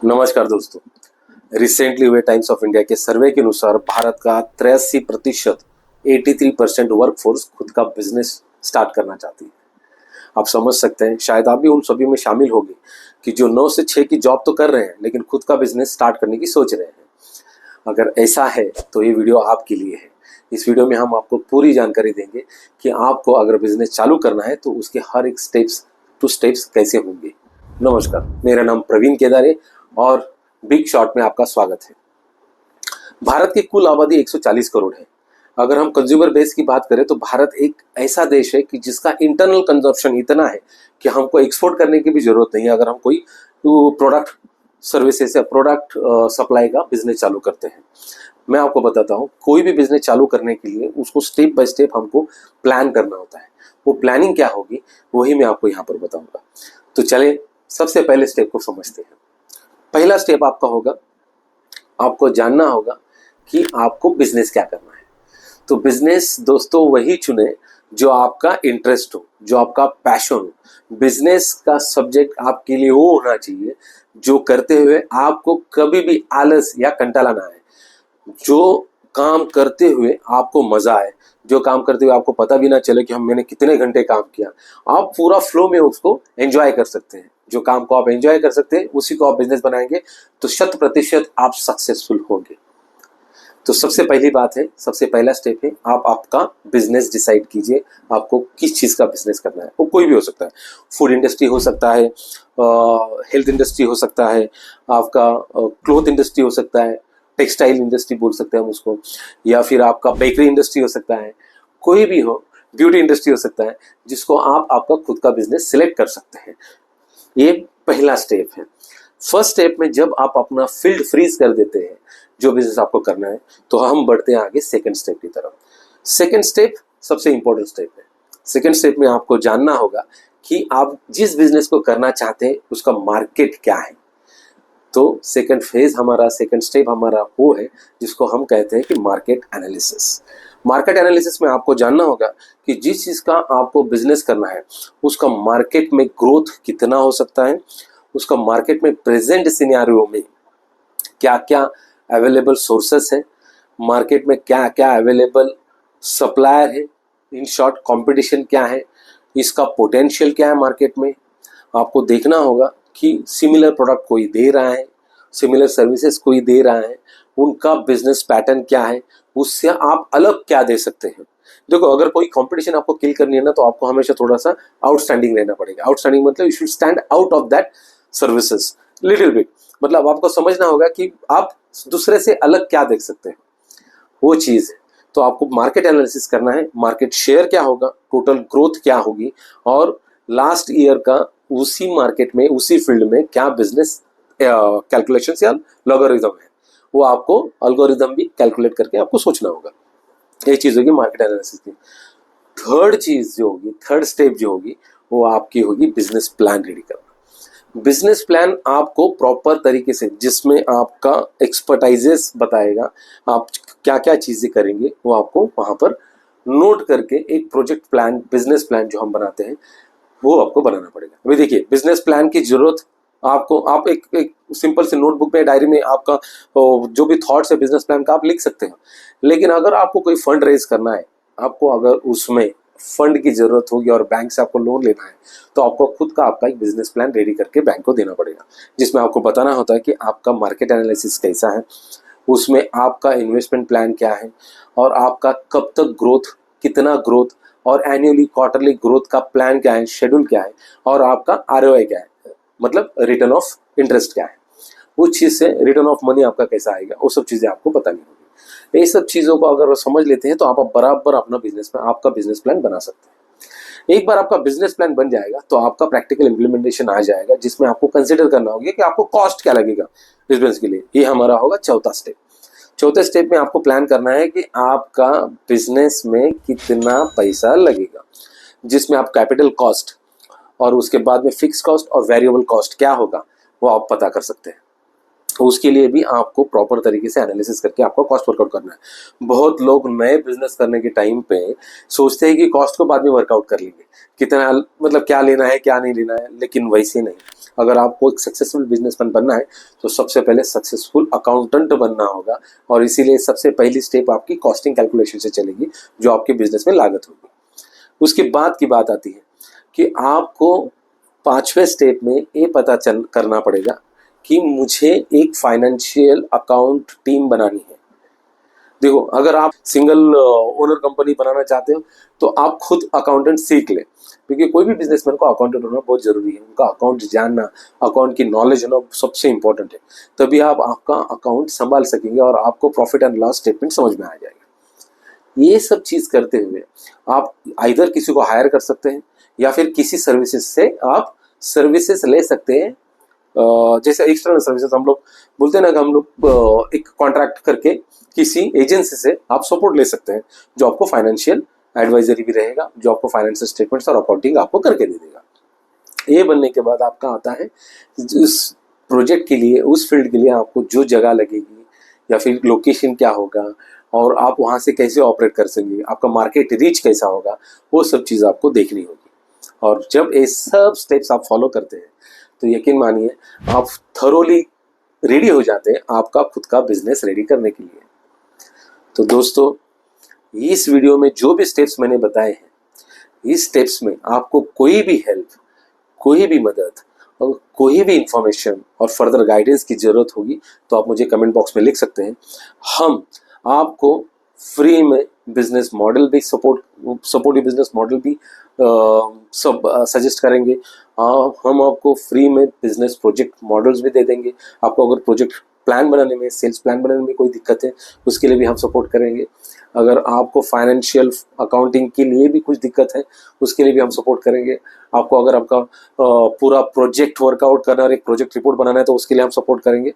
नमस्कार दोस्तों। रिसेंटली हुए टाइम्स ऑफ इंडिया के सर्वे के अनुसार भारत का 83% 83% वर्कफोर्स खुद का बिजनेस स्टार्ट करना चाहती है। आप समझ सकते हैं, शायद आप भी उन सभी में शामिल होंगे कि जो 9 से 6 की जॉब तो कर रहे हैं लेकिन खुद का बिजनेस स्टार्ट करने की सोच रहे हैं। अगर ऐसा है तो ये वीडियो आपके लिए है। इस वीडियो में हम आपको पूरी जानकारी देंगे कि आपको अगर बिजनेस चालू करना है तो उसके हर एक स्टेप्स कैसे होंगे। नमस्कार, मेरा नाम प्रवीण केदार है और बिग शॉट में आपका स्वागत है। भारत की कुल आबादी 140 करोड़ है। अगर हम कंज्यूमर बेस की बात करें तो भारत एक ऐसा देश है कि जिसका इंटरनल कंजप्शन इतना है कि हमको एक्सपोर्ट करने की भी जरूरत नहीं है। अगर हम कोई प्रोडक्ट सर्विसेज या प्रोडक्ट सप्लाई का बिजनेस चालू करते हैं, मैं आपको बताता हूँ, कोई भी बिजनेस चालू करने के लिए उसको स्टेप बाय स्टेप हमको प्लान करना होता है। वो प्लानिंग क्या होगी वही मैं आपको यहाँ पर बताऊंगा। तो चले सबसे पहले स्टेप को समझते हैं। पहला स्टेप आपका होगा, आपको जानना होगा कि आपको बिजनेस क्या करना है। तो बिजनेस दोस्तों वही चुने जो आपका इंटरेस्ट हो, जो आपका पैशन हो। बिजनेस का सब्जेक्ट आपके लिए वो होना चाहिए जो करते हुए आपको कभी भी आलस या कंटाला ना आए, जो काम करते हुए आपको मजा आए, जो काम करते हुए आपको पता भी ना चले कि मैंने कितने घंटे काम किया। आप पूरा फ्लो में उसको एंजॉय कर सकते हैं। जो काम को आप एंजॉय कर सकते हैं उसी को आप बिजनेस बनाएंगे तो 100% आप सक्सेसफुल होंगे। तो सबसे पहली बात है, सबसे पहला स्टेप है, आप आपका बिजनेस डिसाइड कीजिए। आपको किस चीज का बिजनेस करना है। वो कोई भी हो सकता है, फूड इंडस्ट्री हो सकता है, हेल्थ इंडस्ट्री हो सकता है, आपका क्लोथ इंडस्ट्री हो सकता है, टेक्सटाइल इंडस्ट्री बोल सकते हैं हम उसको, या फिर आपका बेकरी इंडस्ट्री हो सकता है, कोई भी हो, ब्यूटी इंडस्ट्री हो सकता है, जिसको आप आपका खुद का बिजनेस सिलेक्ट कर सकते हैं। ये पहला स्टेप है। फर्स्ट स्टेप में जब आप अपना फील्ड फ्रीज कर देते हैं जो बिजनेस आपको करना है, तो हम बढ़ते हैं आगे सेकंड स्टेप की तरफ। सेकंड स्टेप सबसे इंपॉर्टेंट स्टेप है। सेकंड स्टेप में आपको जानना होगा कि आप जिस बिजनेस को करना चाहते हैं उसका मार्केट क्या है। तो सेकंड स्टेप हमारा वो है जिसको हम कहते हैं कि मार्केट एनालिसिस। मार्केट एनालिसिस में आपको जानना होगा कि जिस चीज का आपको बिजनेस करना है उसका मार्केट में ग्रोथ कितना हो सकता है, उसका मार्केट में प्रेजेंट सिनेरियो में क्या क्या अवेलेबल सोर्सेस है, मार्केट में क्या क्या अवेलेबल सप्लायर है, इन शॉर्ट कंपटीशन क्या है, इसका पोटेंशियल क्या है मार्केट में। आपको देखना होगा कि सिमिलर प्रोडक्ट कोई दे रहा है, सिमिलर सर्विसेज कोई दे रहा है, उनका बिजनेस पैटर्न क्या है, उससे आप अलग क्या दे सकते हैं। देखो, अगर कोई कंपटीशन आपको किल करनी है ना तो आपको हमेशा थोड़ा सा आउटस्टैंडिंग रहना पड़ेगा। आउटस्टैंडिंग मतलब you should stand out of that services little bit. मतलब आपको समझना होगा कि आप दूसरे से अलग क्या देख सकते हैं, वो चीज है। तो आपको मार्केट एनालिसिस करना है, मार्केट शेयर क्या होगा, टोटल ग्रोथ क्या होगी, और लास्ट ईयर का उसी मार्केट में उसी फील्ड में क्या बिजनेस कैलकुलेशन या लॉगरिथम है, वो आपको अल्गोरिथम भी कैलकुलेट करके आपको सोचना होगा। ये चीज होगी मार्केट एनालिसिस की। थर्ड चीज जो होगी, थर्ड स्टेप जो होगी, वो आपकी होगी बिजनेस प्लान रेडी करना। बिजनेस प्लान आपको प्रॉपर तरीके से, जिसमें आपका एक्सपर्टाइजेस बताएगा आप क्या क्या चीजें करेंगे, वो आपको वहां पर नोट करके एक प्रोजेक्ट प्लान, बिजनेस प्लान जो हम बनाते हैं वो आपको बनाना पड़ेगा। अभी देखिए, बिजनेस प्लान की जरूरत आपको, आप एक सिंपल से नोटबुक में, डायरी में आपका जो भी थॉट्स है बिजनेस प्लान का आप लिख सकते हैं। लेकिन अगर आपको कोई फंड रेज करना है, आपको अगर उसमें फंड की जरूरत होगी और बैंक से आपको लोन लेना है, तो आपको खुद का आपका एक बिजनेस प्लान रेडी करके बैंक को देना पड़ेगा, जिसमें आपको बताना होता है कि आपका मार्केट एनालिसिस कैसा है, उसमें आपका इन्वेस्टमेंट प्लान क्या है, और आपका कब तक ग्रोथ, कितना ग्रोथ, और एनुअली क्वार्टरली ग्रोथ का प्लान क्या है, शेड्यूल क्या है, और आपका आरओआई क्या है, मतलब रिटर्न ऑफ इंटरेस्ट क्या है, वो चीज से रिटर्न ऑफ मनी आपका कैसा आएगा, वो सब चीजें आपको बतानी होगी। ये सब चीजों को अगर समझ लेते हैं तो आप बराबर अपना आपका बिजनेस प्लान बना सकते हैं। एक बार आपका बिजनेस प्लान बन जाएगा तो आपका प्रैक्टिकल इंप्लीमेंटेशन आ जाएगा, जिसमें आपको कंसिडर करना होगा कि आपको कॉस्ट क्या लगेगा बिजनेस के लिए। ये हमारा होगा चौथा स्टेप। चौथे स्टेप में आपको प्लान करना है कि आपका बिजनेस में कितना पैसा लगेगा, जिसमें आप कैपिटल कॉस्ट और उसके बाद में फिक्स कॉस्ट और वेरिएबल कॉस्ट क्या होगा वो आप पता कर सकते हैं। तो उसके लिए भी आपको प्रॉपर तरीके से एनालिसिस करके आपको कॉस्ट वर्कआउट करना है। बहुत लोग नए बिजनेस करने के टाइम पे सोचते हैं कि कॉस्ट को बाद में वर्कआउट कर लेंगे, कितना मतलब क्या लेना है क्या नहीं लेना है, लेकिन वैसे नहीं। अगर आपको एक सक्सेसफुल बिजनेसमैन बनना है तो सबसे पहले सक्सेसफुल अकाउंटेंट बनना होगा, और इसीलिए सबसे पहली स्टेप आपकी कॉस्टिंग कैलकुलेशन से चलेगी, जो आपके बिजनेस में लागत होगी। उसके बाद की बात आती है कि आपको 5वें स्टेप में ये पता करना पड़ेगा कि मुझे एक फाइनेंशियल अकाउंट टीम बनानी है। देखो, अगर आप सिंगल ओनर कंपनी बनाना चाहते हो तो आप खुद अकाउंटेंट सीख ले, क्योंकि कोई भी बिजनेसमैन को अकाउंटेंट होना बहुत जरूरी है। उनका अकाउंट जानना, अकाउंट की नॉलेज होना सबसे इंपॉर्टेंट है, तभी आप आपका अकाउंट संभाल सकेंगे और आपको प्रॉफिट एंड लॉस स्टेटमेंट समझ में आ जाएगा। ये सब चीज करते हुए आप आइदर किसी को हायर कर सकते हैं या फिर किसी सर्विसेज से आप सर्विसेज ले सकते हैं। जैसे एक्सटर्नल सर्विसेज हम लोग बोलते हैं ना, कि हम लोग एक कॉन्ट्रैक्ट करके किसी एजेंसी से आप सपोर्ट ले सकते हैं, जो आपको फाइनेंशियल एडवाइजरी भी रहेगा, जो आपको फाइनेंशियल स्टेटमेंट्स और अकाउंटिंग आपको करके दे देगा। ये बनने के बाद आपका आता है उस प्रोजेक्ट के लिए, उस फील्ड के लिए आपको जो जगह लगेगी या फिर लोकेशन क्या होगा और आप वहाँ से कैसे ऑपरेट कर सकेंगे, आपका मार्केट रीच कैसा होगा, वो सब चीज़ आपको देखनी होगी। और जब ये सब स्टेप्स आप फॉलो करते हैं तो यकीन मानिए आप थरोली रेडी हो जाते हैं आपका खुद का बिजनेस रेडी करने के लिए। तो दोस्तों, इस वीडियो में जो भी स्टेप्स मैंने बताए हैं, इस स्टेप्स में आपको कोई भी हेल्प, कोई भी मदद और कोई भी इंफॉर्मेशन और फर्दर गाइडेंस की जरूरत होगी तो आप मुझे कमेंट बॉक्स में लिख सकते हैं। हम आपको फ्री में बिजनेस मॉडल भी सपोर्टिव बिजनेस मॉडल भी सब सजेस्ट करेंगे। हम आपको फ्री में बिजनेस प्रोजेक्ट मॉडल्स भी दे देंगे। आपको अगर प्रोजेक्ट प्लान बनाने में, सेल्स प्लान बनाने में कोई दिक्कत है, उसके लिए भी हम सपोर्ट करेंगे। अगर आपको फाइनेंशियल अकाउंटिंग के लिए भी कुछ दिक्कत है, उसके लिए भी हम सपोर्ट करेंगे। आपको अगर आपका पूरा प्रोजेक्ट वर्कआउट करना और एक प्रोजेक्ट रिपोर्ट बनाना है तो उसके लिए हम सपोर्ट करेंगे।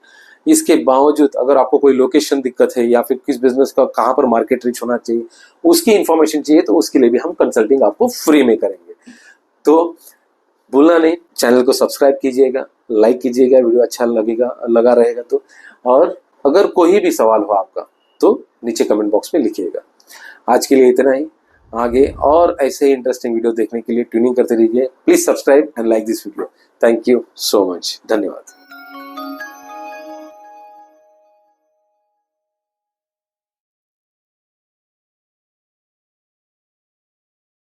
इसके बावजूद अगर आपको कोई लोकेशन दिक्कत है या फिर किस बिजनेस का कहाँ पर मार्केट रीच होना चाहिए, उसकी इंफॉर्मेशन चाहिए, तो उसके लिए भी हम कंसल्टिंग आपको फ्री में करेंगे। तो भूलना नहीं, चैनल को सब्सक्राइब कीजिएगा, लाइक कीजिएगा, वीडियो अच्छा लगा रहेगा तो। और अगर कोई भी सवाल हो आपका तो नीचे कमेंट बॉक्स में लिखिएगा। आज के लिए इतना ही। आगे और ऐसे ही इंटरेस्टिंग वीडियो देखने के लिए ट्यूनिंग करते रहिए। Please subscribe and like this video. Thank you so much. धन्यवाद।